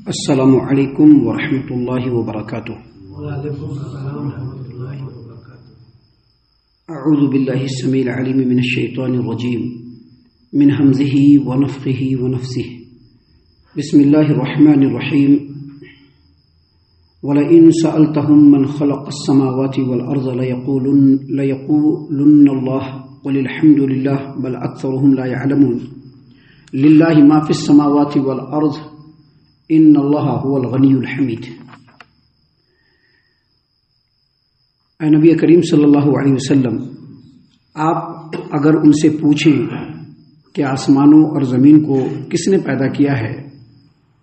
السلام علیکم ورحمۃ اللہ وبرکاتہ۔ وعلیکم السلام ورحمۃ اللہ وبرکاتہ۔ اعوذ باللہ السمیع العلیم من الشیطان الرجیم من ہمزہ ونفخہ ونفثہ۔ بسم اللہ الرحمن الرحیم۔ وَلَئِن سَأَلْتَهُم مَّنْ خَلَقَ السَّمَاوَاتِ وَالْأَرْضَ لَيَقُولُنَّ اللَّهُ قُلِ الْحَمْدُ لِلَّهِ بَلْ أَكْثَرُهُمْ لَا يَعْلَمُونَ۔ لِلَّهِ مَا فِي السَّمَاوَاتِ وَالْأَرْضِ ان اللہ هو الغنی الحمید۔ اے نبی کریم صلی اللہ علیہ وسلم، آپ اگر ان سے پوچھیں کہ آسمانوں اور زمین کو کس نے پیدا کیا ہے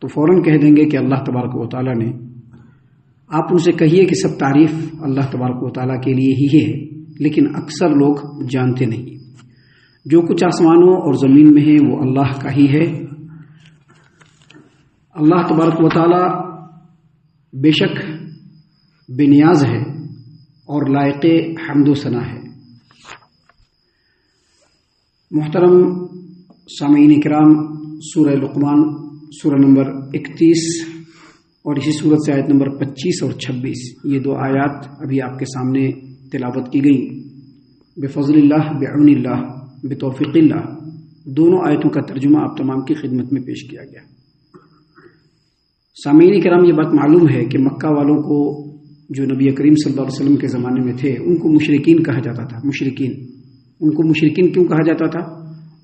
تو فوراً کہہ دیں گے کہ اللہ تبارک و تعالیٰ نے۔ آپ ان سے کہیے کہ سب تعریف اللہ تبارک و تعالیٰ کے لیے ہی ہے، لیکن اکثر لوگ جانتے نہیں۔ جو کچھ آسمانوں اور زمین میں ہے وہ اللہ کا ہی ہے۔ اللہ تبارک و تعالی بے شک بے نیاز ہے اور لائق حمد و ثنا ہے۔ محترم سامعین کرام، سورہ لقمان سورہ نمبر 31 اور اسی سورت سے آیت نمبر 25 اور 26، یہ دو آیات ابھی آپ کے سامنے تلاوت کی گئی۔ بفضل اللہ، بعون اللہ، بتوفیق اللہ، دونوں آیتوں کا ترجمہ آپ تمام کی خدمت میں پیش کیا گیا۔ سامعین کرام، یہ بات معلوم ہے کہ مکہ والوں کو، جو نبی کریم صلی اللہ علیہ وسلم کے زمانے میں تھے، ان کو مشرکین کہا جاتا تھا۔ مشرکین، ان کو مشرکین کیوں کہا جاتا تھا؟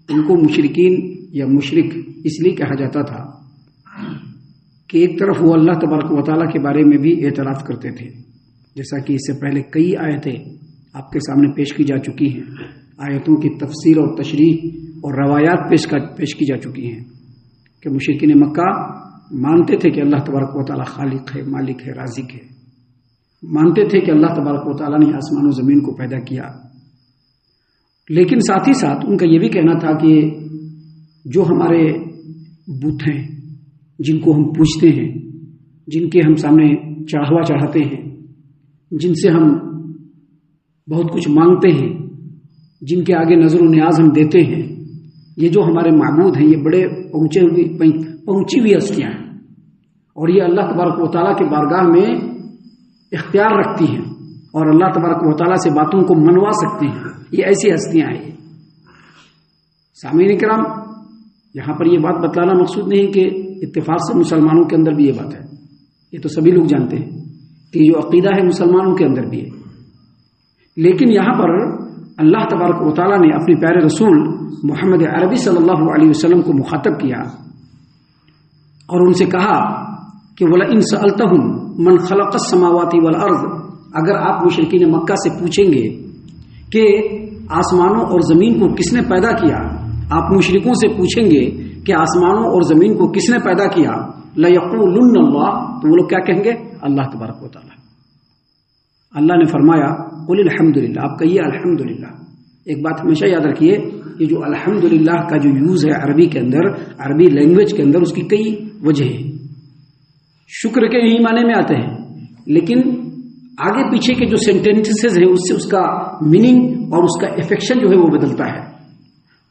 ان کو مشرکین یا مشرک اس لیے کہا جاتا تھا کہ ایک طرف وہ اللہ تبارک و تعالیٰ کے بارے میں بھی اعتراف کرتے تھے، جیسا کہ اس سے پہلے کئی آیتیں آپ کے سامنے پیش کی جا چکی ہیں۔ آیتوں کی تفسیر اور تشریح اور روایات پیش کی جا چکی ہیں کہ مشرکین مکہ مانتے تھے کہ اللہ تبارک و تعالیٰ خالق ہے، مالک ہے، رازق ہے۔ مانتے تھے کہ اللہ تبارک و تعالیٰ نے آسمان و زمین کو پیدا کیا، لیکن ساتھ ہی ساتھ ان کا یہ بھی کہنا تھا کہ جو ہمارے بت ہیں، جن کو ہم پوجتے ہیں، جن کے ہم سامنے چڑھاوا چڑھاتے ہیں، جن سے ہم بہت کچھ مانگتے ہیں، جن کے آگے نظر و نیاز ہم دیتے ہیں، یہ جو ہمارے معبود ہیں، یہ بڑے پہنچی ہوئی ہستیاں ہیں، اور یہ اللہ تبارک و تعالیٰ کے بارگاہ میں اختیار رکھتی ہیں اور اللہ تبارک و تعالیٰ سے باتوں کو منوا سکتے ہیں۔ یہ ایسی ہستیاں ہیں۔ سامعین کرام، یہاں پر یہ بات بتلانا مقصود نہیں کہ اتفاق سے مسلمانوں کے اندر بھی یہ بات ہے، یہ تو سبھی لوگ جانتے ہیں کہ جو عقیدہ ہے مسلمانوں کے اندر بھی ہے، لیکن یہاں پر اللہ تبارک و تعالیٰ نے اپنے پیارے رسول محمد عربی صلی اللہ علیہ وسلم کو مخاطب کیا اور ان سے کہا کہ وَلَئِن سَأَلْتَهُم مَّنْ خَلَقَ السَّمَاوَاتِ وَالْأَرْضَ، اگر آپ مشرکین مکہ سے پوچھیں گے کہ آسمانوں اور زمین کو کس نے پیدا کیا، آپ مشرکوں سے پوچھیں گے کہ آسمانوں اور زمین کو کس نے پیدا کیا، لَيَقُولُنَّ اللَّهُ، تو وہ لوگ کیا کہیں گے؟ اللہ تبارک و تعالیٰ۔ اللہ نے فرمایا قُلِ الْحَمْدُ لِلَّهِ، آپ کہیے الحمدللہ۔ ایک بات ہمیشہ یاد رکھیے، یہ جو الحمدللہ کا جو یوز ہے عربی کے اندر، عربی لینگویج کے اندر، اس کی کئی وجہ ہیں۔ شکر کے ہی معنی میں آتے ہیں، لیکن آگے پیچھے کے جو سینٹینسز ہیں اس سے اس کا میننگ اور اس کا افیکشن جو ہے وہ بدلتا ہے۔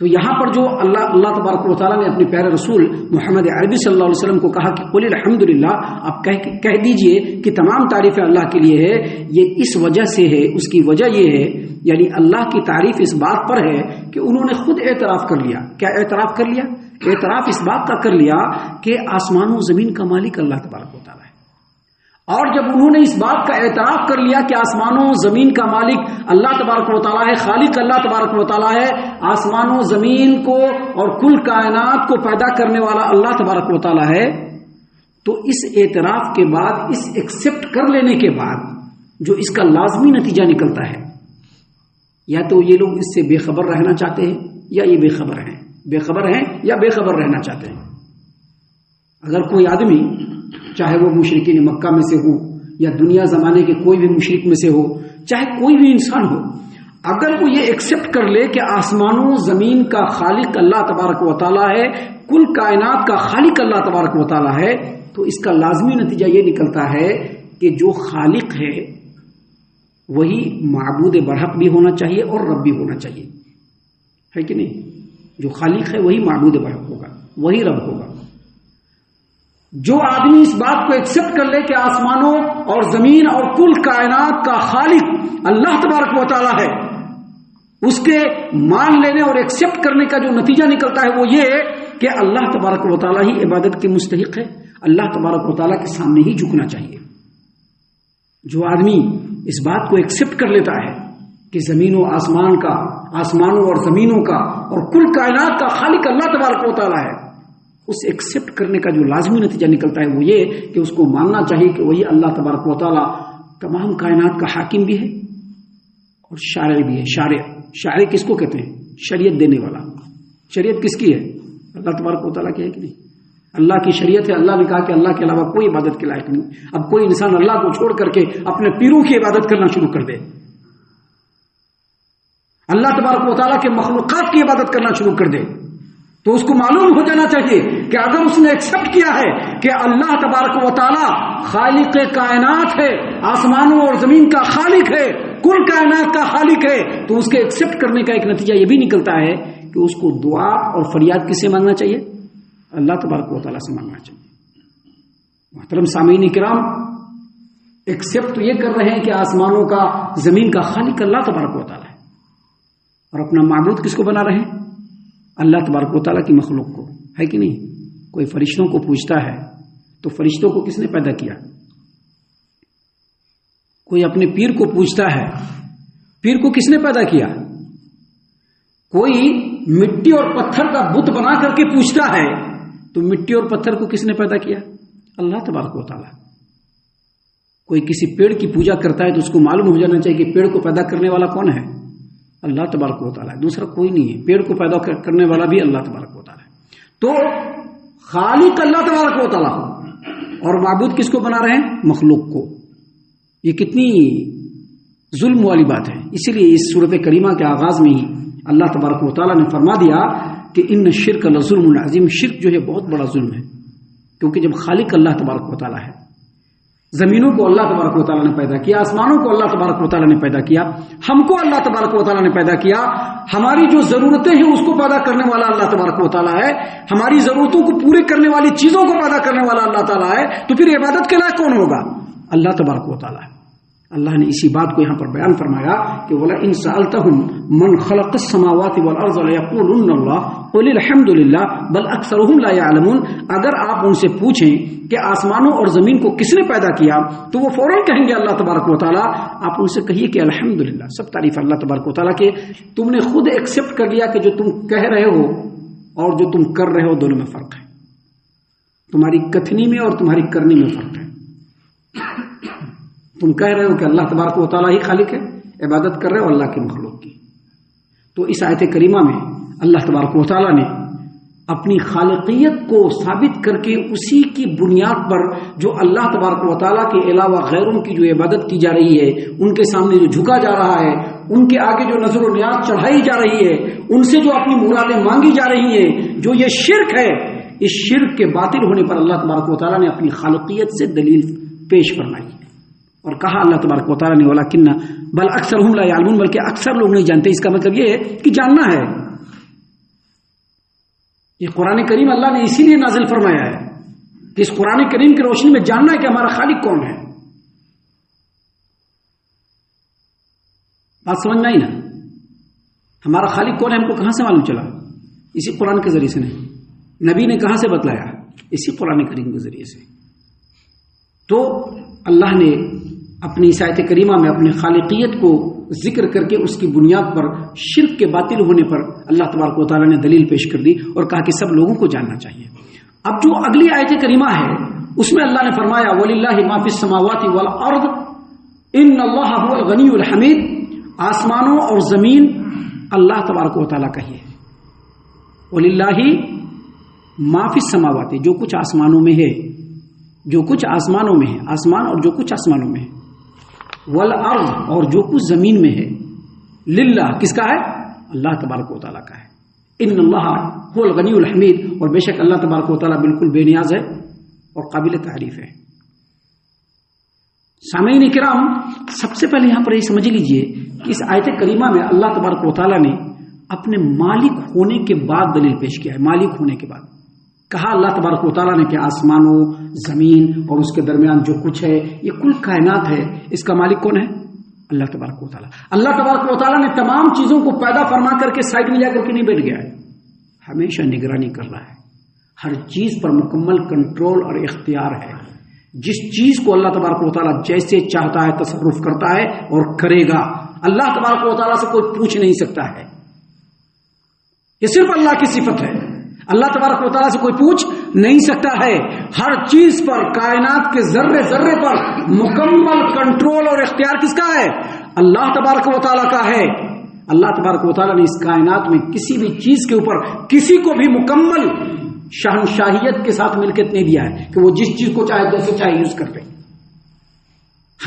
تو یہاں پر جو اللہ تبارک و تعالیٰ نے اپنے پیارے رسول محمد عربی صلی اللہ علیہ وسلم کو کہا کہ قل الحمدللہ، آپ کہہ دیجئے کہ تمام تعریفیں اللہ کے لیے ہے، یہ اس وجہ سے ہے، اس کی وجہ یہ ہے، یعنی اللہ کی تعریف اس بات پر ہے کہ انہوں نے خود اعتراف کر لیا۔ کیا اعتراف کر لیا؟ اعتراف اس بات کا کر لیا کہ آسمان و زمین کا مالک اللہ تبارک و تعالیٰ ہے، اور جب انہوں نے اس بات کا اعتراف کر لیا کہ آسمانوں زمین کا مالک اللہ تبارک و تعالیٰ ہے، خالق اللہ تبارک و تعالیٰ ہے، آسمانوں زمین کو اور کل کائنات کو پیدا کرنے والا اللہ تبارک و تعالیٰ ہے، تو اس اعتراف کے بعد، اس ایکسپٹ کر لینے کے بعد جو اس کا لازمی نتیجہ نکلتا ہے، یا تو یہ لوگ اس سے بے خبر رہنا چاہتے ہیں یا یہ بے خبر ہیں، بے خبر ہیں یا بے خبر رہنا چاہتے ہیں۔ اگر کوئی آدمی، چاہے وہ مشرکین مکہ میں سے ہو یا دنیا زمانے کے کوئی بھی مشرک میں سے ہو، چاہے کوئی بھی انسان ہو، اگر وہ یہ ایکسپٹ کر لے کہ آسمانوں زمین کا خالق اللہ تبارک و تعالیٰ ہے، کل کائنات کا خالق اللہ تبارک و تعالیٰ ہے، تو اس کا لازمی نتیجہ یہ نکلتا ہے کہ جو خالق ہے وہی معبود برحق بھی ہونا چاہیے اور رب بھی ہونا چاہیے، ہے کہ نہیں؟ جو خالق ہے وہی معبود برحق ہوگا، وہی رب ہوگا۔ جو آدمی اس بات کو ایکسپٹ کر لے کہ آسمانوں اور زمین اور کل کائنات کا خالق اللہ تبارک و تعالی ہے، اس کے مان لینے اور ایکسپٹ کرنے کا جو نتیجہ نکلتا ہے وہ یہ کہ اللہ تبارک و تعالی ہی عبادت کے مستحق ہے، اللہ تبارک و تعالی کے سامنے ہی جھکنا چاہیے۔ جو آدمی اس بات کو ایکسپٹ کر لیتا ہے کہ زمین و آسمان کا، آسمانوں اور زمینوں کا اور کل کائنات کا خالق اللہ تبارک و تعالی ہے، اس ایکسپٹ کرنے کا جو لازمی نتیجہ نکلتا ہے وہ یہ کہ اس کو ماننا چاہیے کہ وہی اللہ تبارک و تعالی تمام کائنات کا حاکم بھی ہے اور شارع بھی ہے۔ شارع کس کو کہتے ہیں؟ شریعت دینے والا۔ شریعت کس کی ہے؟ اللہ تبارک و تعالیٰ کی ہے کہ نہیں؟ اللہ کی شریعت ہے۔ اللہ نے کہا کہ اللہ کے علاوہ کوئی عبادت کے لائق نہیں۔ اب کوئی انسان اللہ کو چھوڑ کر کے اپنے پیروں کی عبادت کرنا شروع کر دے، اللہ تبارک و تعالیٰ کے مخلوقات کی عبادت کرنا شروع کر دے، تو اس کو معلوم ہو جانا چاہیے کہ اگر اس نے ایکسپٹ کیا ہے کہ اللہ تبارک و تعالیٰ خالق کائنات ہے، آسمانوں اور زمین کا خالق ہے، کل کائنات کا خالق ہے، تو اس کے ایکسپٹ کرنے کا ایک نتیجہ یہ بھی نکلتا ہے کہ اس کو دعا اور فریاد کس سے مانگنا چاہیے؟ اللہ تبارک و تعالیٰ سے مانگنا چاہیے۔ محترم سامعین کرام، ایکسپٹ تو یہ کر رہے ہیں کہ آسمانوں کا، زمین کا خالق اللہ تبارک و تعالیٰ ہے، اور اپنا معبود کس کو بنا رہے ہیں؟ اللہ تبارک و تعالیٰ کی مخلوق کو، ہے کہ نہیں؟ کوئی فرشتوں کو پوچھتا ہے تو فرشتوں کو کس نے پیدا کیا؟ کوئی اپنے پیر کو پوچھتا ہے، پیر کو کس نے پیدا کیا؟ کوئی مٹی اور پتھر کا بت بنا کر کے پوچھتا ہے تو مٹی اور پتھر کو کس نے پیدا کیا؟ اللہ تبارک و تعالیٰ۔ کوئی کسی پیڑ کی پوجا کرتا ہے تو اس کو معلوم ہو جانا چاہیے کہ پیڑ کو پیدا کرنے والا کون ہے؟ اللہ تبارک و تعالیٰ، دوسرا کوئی نہیں ہے۔ پیڑ کو پیدا کرنے والا بھی اللہ تبارک و تعالیٰ ہے۔ تو خالق اللہ تبارک و تعالیٰ اور معبود کس کو بنا رہے ہیں؟ مخلوق کو۔ یہ کتنی ظلم والی بات ہے۔ اسی لیے اس سورۃ کریمہ کے آغاز میں ہی اللہ تبارک و تعالیٰ نے فرما دیا کہ ان الشرک لظلم عظیم، شرک جو ہے بہت بڑا ظلم ہے، کیونکہ جب خالق اللہ تبارک و تعالیٰ ہے، زمینوں کو اللہ تبارک و تعالیٰ نے پیدا کیا، آسمانوں کو اللہ تبارک و تعالیٰ نے پیدا کیا، ہم کو اللہ تبارک و تعالیٰ نے پیدا کیا، ہماری جو ضرورتیں ہیں اس کو پیدا کرنے والا اللہ تبارک و تعالیٰ ہے، ہماری ضرورتوں کو پورے کرنے والی چیزوں کو پیدا کرنے والا اللہ تعالیٰ ہے، تو پھر عبادت کے لائق کون ہوگا؟ اللہ تبارک و تعالیٰ ہے۔ اللہ نے اسی بات کو یہاں پر بیان فرمایا کہ وَلَئِن سَأَلْتَهُم مَّن خَلَقَ السَّمَاوَاتِ وَالْأَرْضَ لَيَقُولُنَّ اللَّهُ قُلِ الْحَمْدُ لِلَّهِ بَلْ أَكْثَرُهُمْ لَا يَعْلَمُونَ۔ اگر آپ ان سے پوچھیں کہ آسمانوں اور زمین کو کس نے پیدا کیا تو وہ فوراً کہیں گے اللہ تبارک و تعالیٰ۔ آپ ان سے کہیے کہ الحمدللہ، سب تعریف اللہ تبارک و تعالیٰ کے، تم نے خود ایکسپٹ کر لیا کہ جو تم کہہ رہے ہو اور جو تم کر رہے ہو دونوں میں فرق ہے، تمہاری کتھنی میں اور تمہاری کرنی میں فرق ہے۔ تم کہہ رہے ہو کہ اللہ تبارک و تعالیٰ ہی خالق ہے، عبادت کر رہے ہو اللہ کی مخلوق کی۔ تو اس آیت کریمہ میں اللہ تبارک و تعالیٰ نے اپنی خالقیت کو ثابت کر کے اسی کی بنیاد پر جو اللہ تبارک و تعالیٰ کے علاوہ غیروں کی جو عبادت کی جا رہی ہے، ان کے سامنے جو جھکا جا رہا ہے، ان کے آگے جو نظر و نیاز چڑھائی جا رہی ہے، ان سے جو اپنی مرادیں مانگی جا رہی ہیں، جو یہ شرک ہے، اس شرک کے باطل ہونے پر اللہ تبارک و تعالیٰ نے اپنی خالقیت سے دلیل پیش فرمائی ہے اور کہا اللہ تبارک و تعالیٰ نے وَلَكِنَّ بل اکثرهم لا يعلمون، بلکہ اکثر لوگ نہیں جانتے۔ اس کا مطلب یہ ہے کہ جاننا ہے۔ یہ قرآن کریم اللہ نے اسی لیے نازل فرمایا ہے کہ اس قرآن کریم کی روشنی میں جاننا ہے کہ ہمارا خالق کون ہے۔ بات سمجھ میں آئی نا؟ ہمارا خالق کون ہے ہم کو کہاں سے معلوم چلا؟ اسی قرآن کے ذریعے سے نہیں، نبی نے کہاں سے بتلایا؟ اسی قرآن کریم کے ذریعے سے۔ تو اللہ نے اپنی اس آیت کریمہ میں اپنی خالقیت کو ذکر کر کے اس کی بنیاد پر شرک کے باطل ہونے پر اللہ تبارک و تعالیٰ نے دلیل پیش کر دی اور کہا کہ سب لوگوں کو جاننا چاہیے۔ اب جو اگلی آیت کریمہ ہے اس میں اللہ نے فرمایا وَلِلَّهِ مَا فِي السَّمَاوَاتِ وَالْأَرْضِ إِنَّ اللَّهَ هُوَ الْغَنِيُّ الْحَمِيدُ۔ آسمانوں اور زمین اللہ تبارک و تعالیٰ کا ہی ہے۔ وَلِلَّهِ مَا فِي السَّمَاوَاتِ، جو کچھ آسمانوں میں ہے، جو کچھ آسمانوں میں ہے، آسمان اور جو کچھ آسمانوں میں ہے، والارض اور جو کچھ زمین میں ہے، للہ کس کا ہے؟ اللہ تبارک و تعالیٰ کا ہے۔ ان اللہ هو الغنی الحمید، اور بے شک اللہ تبارک و تعالیٰ بالکل بے نیاز ہے اور قابل تعریف ہے۔ سامعین کرام، سب سے پہلے یہاں پر یہ سمجھ لیجئے کہ اس آیت کریمہ میں اللہ تبارک و تعالیٰ نے اپنے مالک ہونے کے بعد دلیل پیش کیا ہے۔ مالک ہونے کے بعد کہا اللہ تبارک و تعالیٰ نے کہ آسمانوں زمین اور اس کے درمیان جو کچھ ہے یہ کل کائنات ہے، اس کا مالک کون ہے؟ اللہ تبارک و تعالیٰ۔ اللہ تبارک و تعالیٰ نے تمام چیزوں کو پیدا فرما کر کے سائڈ میں جا کر کے نہیں بیٹھ گیا ہے، ہمیشہ نگرانی کر رہا ہے، ہر چیز پر مکمل کنٹرول اور اختیار ہے۔ جس چیز کو اللہ تبارک و تعالیٰ جیسے چاہتا ہے تصرف کرتا ہے اور کرے گا۔ اللہ تبارک و تعالیٰ سے کوئی پوچھ نہیں سکتا ہے، یہ صرف اللہ کی صفت ہے۔ اللہ تبارک و تعالیٰ سے کوئی پوچھ نہیں سکتا ہے، ہر چیز پر، کائنات کے ذرے ذرے پر مکمل کنٹرول اور اختیار کس کا ہے؟ اللہ تبارک و تعالیٰ کا ہے۔ اللہ تبارک و تعالیٰ نے اس کائنات میں کسی بھی چیز کے اوپر کسی کو بھی مکمل شہنشاہیت کے ساتھ ملکیت نہیں دیا ہے کہ وہ جس چیز کو چاہے جیسے چاہے یوز کر لے۔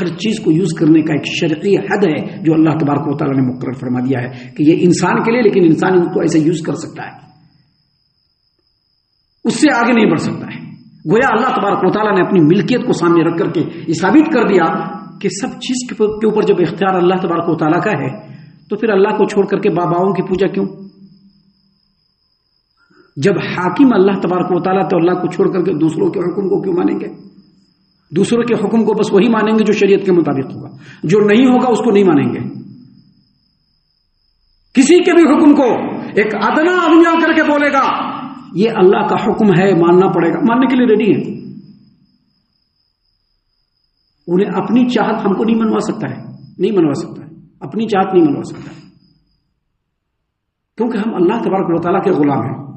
ہر چیز کو یوز کرنے کا ایک شرعی حد ہے جو اللہ تبارک و تعالیٰ نے مقرر فرما دیا ہے کہ یہ انسان کے لیے، لیکن انسان ان کو ایسے یوز کر سکتا ہے، اس سے آگے نہیں بڑھ سکتا ہے۔ گویا اللہ تبارک و تعالیٰ نے اپنی ملکیت کو سامنے رکھ کر کے یہ ثابت کر دیا کہ سب چیز کے اوپر جب اختیار اللہ تبارک و تعالیٰ کا ہے تو پھر اللہ کو چھوڑ کر کے باباؤں کی پوجا کیوں؟ جب حاکم اللہ تبارک و تعالیٰ تو اللہ کو چھوڑ کر کے دوسروں کے حکم کو کیوں مانیں گے؟ دوسروں کے حکم کو بس وہی مانیں گے جو شریعت کے مطابق ہوگا، جو نہیں ہوگا اس کو نہیں مانیں گے۔ کسی کے بھی حکم کو ایک ادنا آدمی آ کر کے بولے گا یہ اللہ کا حکم ہے، ماننا پڑے گا، ماننے کے لیے ریڈی ہیں۔ انہیں اپنی چاہت ہم کو نہیں منوا سکتا ہے، نہیں منوا سکتا ہے، اپنی چاہت نہیں منوا سکتا ہے، کیونکہ ہم اللہ تبارک و تعالیٰ کے غلام ہیں۔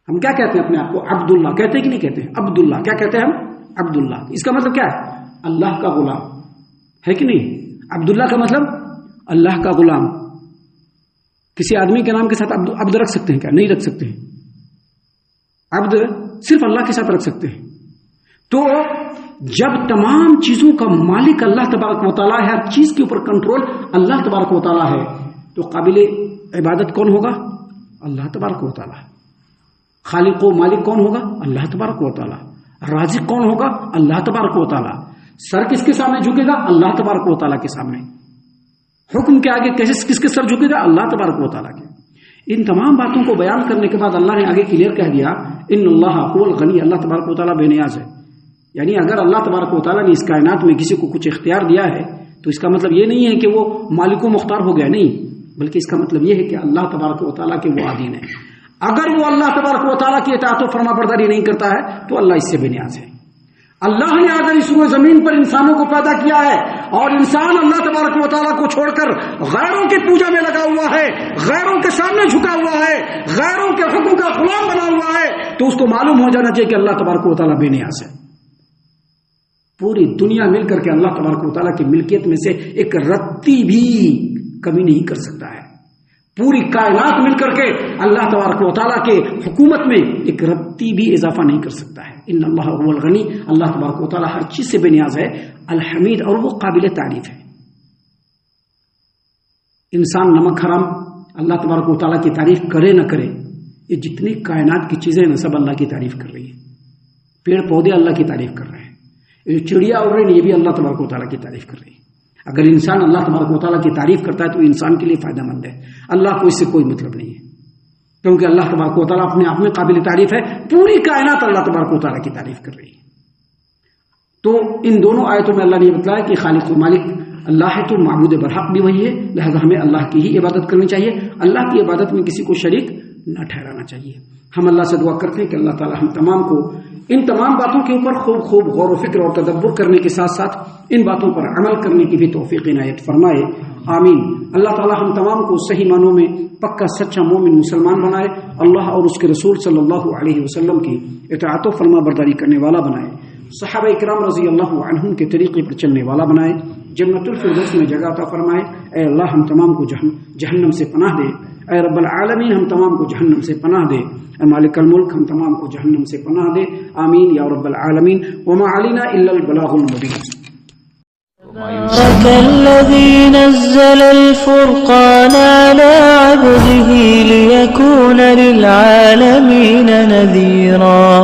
ہم کیا کہتے ہیں اپنے آپ کو؟ عبداللہ کہتے ہیں کہ نہیں کہتے ہیں؟ عبداللہ کیا کہتے ہیں ہم؟ عبداللہ۔ اس کا مطلب کیا ہے؟ اللہ کا غلام ہے کہ نہیں؟ عبداللہ کا مطلب اللہ کا غلام۔ کسی آدمی کے نام کے ساتھ عبد رکھ سکتے ہیں کیا؟ نہیں رکھ سکتے ہیں، عبد صرف اللہ کے ساتھ رکھ سکتے ہیں۔ تو جب تمام چیزوں کا مالک اللہ تبارک و تعالیٰ ہے، ہر چیز کے اوپر کنٹرول اللہ تبارک و تعالیٰ ہے، تو قابل عبادت کون ہوگا؟ اللہ تبارک و تعالیٰ۔ خالق و مالک کون ہوگا؟ اللہ تبارک و تعالیٰ۔ رازق کون ہوگا؟ اللہ تبارک و تعالیٰ۔ سر کس کے سامنے جھکے گا؟ اللہ تبارک و تعالیٰ کے سامنے۔ حکم کے آگے کس کے سر جھکے گا؟ اللہ تبارک و تعالیٰ کے۔ ان تمام باتوں کو بیان کرنے کے بعد اللہ نے آگے کلیئر کہہ دیا ان اللہ هو الغنی، اللہ تبارک و تعالیٰ بے نیاز ہے۔ یعنی اگر اللہ تبارک و تعالیٰ نے اس کائنات میں کسی کو کچھ اختیار دیا ہے تو اس کا مطلب یہ نہیں ہے کہ وہ مالک و مختار ہو گیا، نہیں، بلکہ اس کا مطلب یہ ہے کہ اللہ تبارک و تعالیٰ کے وہ عادین ہے۔ اگر وہ اللہ تبارک و تعالیٰ کی اطاعت و فرما برداری نہیں کرتا ہے تو اللہ اس سے بے نیاز ہے۔ اللہ نے اگر اس روئے زمین پر انسانوں کو پیدا کیا ہے اور انسان اللہ تبارک و تعالیٰ کو چھوڑ کر غیروں کی پوجا میں لگا ہوا ہے، غیروں کے سامنے جھکا ہوا ہے، غیروں کے حکم کا غلام بنا ہوا ہے، تو اس کو معلوم ہو جانا چاہیے کہ اللہ تبارک و تعالیٰ بے نیاز ہے۔ پوری دنیا مل کر کے اللہ تبارک و تعالیٰ کی ملکیت میں سے ایک رتی بھی کمی نہیں کر سکتا ہے۔ پوری کائنات مل کر کے اللہ تبارک و تعالیٰ کے حکومت میں ایک رتی بھی اضافہ نہیں کر سکتا ہے۔ ان اللہ هو الغنی، اللہ تبارک و تعالیٰ ہر چیز سے بے نیاز ہے، الحمید، اور وہ قابل تعریف ہے۔ انسان نمک حرام اللہ تبارک و تعالیٰ کی تعریف کرے نہ کرے، یہ جتنی کائنات کی چیزیں ہیں سب اللہ کی تعریف کر رہی ہیں۔ پیڑ پودے اللہ کی تعریف کر رہے ہیں، یہ چڑیا اڑ رہی ہیں یہ بھی اللہ تبارک و تعالیٰ کی تعریف کر رہی ہے۔ اگر انسان اللہ تبارک و تعالیٰ کی تعریف کرتا ہے تو انسان کے لیے فائدہ مند ہے، اللہ کو اس سے کوئی مطلب نہیں ہے، کیونکہ اللہ تبارک و تعالیٰ اپنے آپ میں قابل تعریف ہے، پوری کائنات اللہ تبارک و تعالیٰ کی تعریف کر رہی ہے۔ تو ان دونوں آیتوں میں اللہ نے یہ بتلایا کہ خالق و مالک اللہ ہے، تو معبود برحق بھی وہی ہے، لہذا ہمیں اللہ کی ہی عبادت کرنی چاہیے، اللہ کی عبادت میں کسی کو شریک نہ ٹھہرانا چاہیے۔ ہم اللہ سے دعا کرتے ہیں کہ اللہ تعالیٰ ہم تمام کو ان تمام باتوں کے اوپر خوب غور و فکر اور تدبر کرنے کے ساتھ ساتھ ان باتوں پر عمل کرنے کی بھی توفیق عنایت فرمائے، آمین۔ اللہ تعالیٰ ہم تمام کو صحیح معنوں میں پکا سچا مومن مسلمان بنائے، اللہ اور اس کے رسول صلی اللہ علیہ وسلم کی اطاعت و فرما برداری کرنے والا بنائے، صحابہ اکرام رضی اللہ عنہم کے طریقے پر چلنے والا بنائے، جنت الفردوس میں جگہ عطا فرمائے۔ اے اللہ ہم تمام کو جہنم سے پناہ دے، اے رب العالمین ہم تمام کو جہنم سے پناہ دے، اے مالک الملک ہم تمام کو جہنم سے پناہ دے، آمین یا رب العالمین۔ وما علینا الا البلاغ المبین۔ تبارك الذي نزل الفرقان على عبده ليكون للعالمين نذيرا